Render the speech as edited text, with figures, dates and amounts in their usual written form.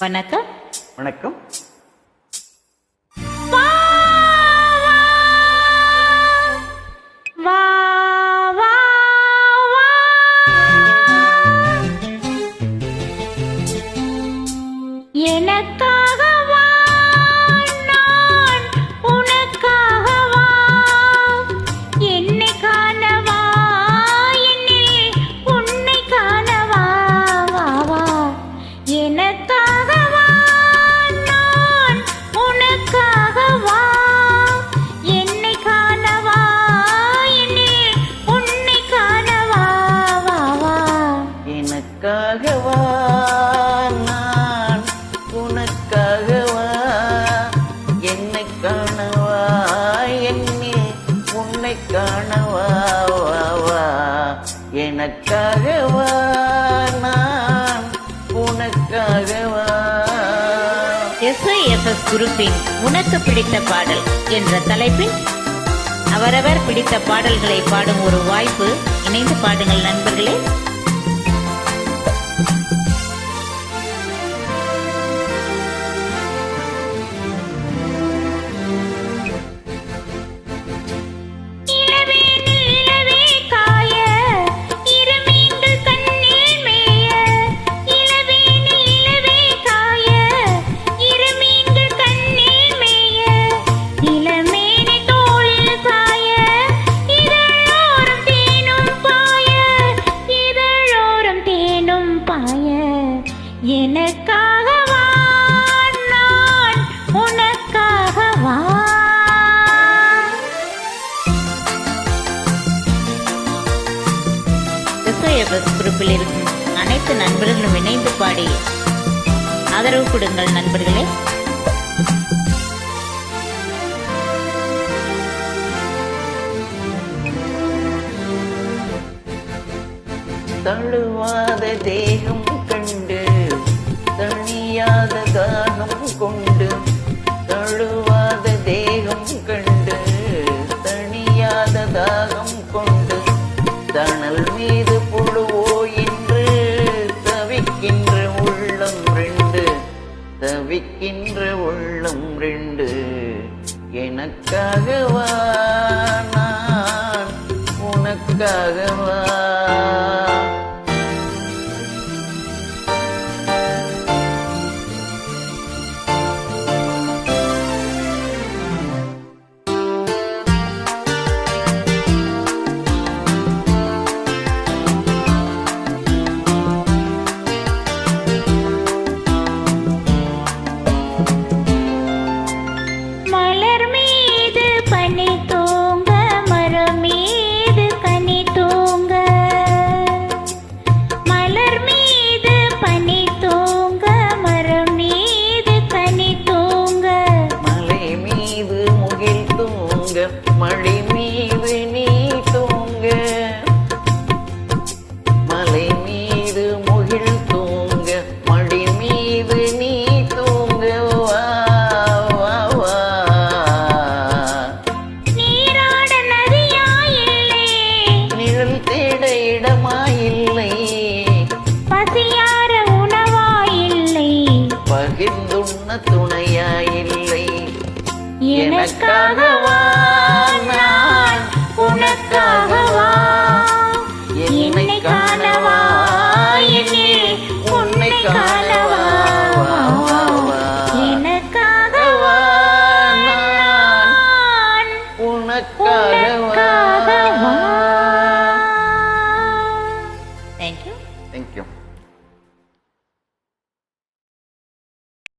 வணக்கம். வணக்கம். வா வா வா வா வா. எனக்காக வா, நான் உனக்காக வா. என்னை காண வா, என்னில் உன்னை காண வா. வா வா. எனக்காக வா, நான் உனக்காக வா. என்னை காண வா, என்னில் உன்னை காண வா. வா வா. எனக்காக வா, நான் உனக்காக வா. என்னை காணவா, என்னில் உன்னை காணவா. வா வா. எனக்காக வா, நான் உனக்காக வா. SYFS குரூப்பின் உனக்கு பிடித்த பாடல் என்ற தலைப்பில் அவரவர் பிடித்த பாடல்களை பாடும் ஒரு வாய்ப்பு. இணைந்து பாடுங்கள் நண்பர்களே. எனக்காக வா, நான் உனக்காக வா. SYFS குரூப்பில் இருக்கும் அனைத்து நண்பர்களும் இணைந்து பாடி ஆதரவு கொடுங்கள் நண்பர்களே. தழுவாத தேகம் கண்டு தணியாத தாகம் கொண்டு. தழுவாத தேகம் கண்டு தணியாத தாகம் கொண்டு. தணல் மீது புழுவோ என்று தவிக்கின்ற உள்ளம் ரெண்டு. தவிக்கின்ற உள்ளம் ரெண்டு. எனக்காக வா, நான் உனக்காக வா. மலர் மீது பனி தூங்க, மரம் மீது கனி தூங்க. மலர் மீது பனி தூங்க, மரம் மீது கனி தூங்க. மலை மீது முகில் தூங்க, மழை மீது நீ தூங்க. மலை மீது முகில் தூங்க, மழை மீது நீ தூங்க. வா வா வா. நீராட நதியாயில்லை, நிழல் தேட இடமாயில்லை. பசியார உணவாயில்லை, பகிர்ந்துண்ண துணையாயில்லை. எனக்காக வா, நான் உனக்காக வா. என்னை காண வா, என்னில் உன்னை காண வா. வா வா வா. எனக்காக வா, நான் உனக்காக வா. Thank you. Thank you.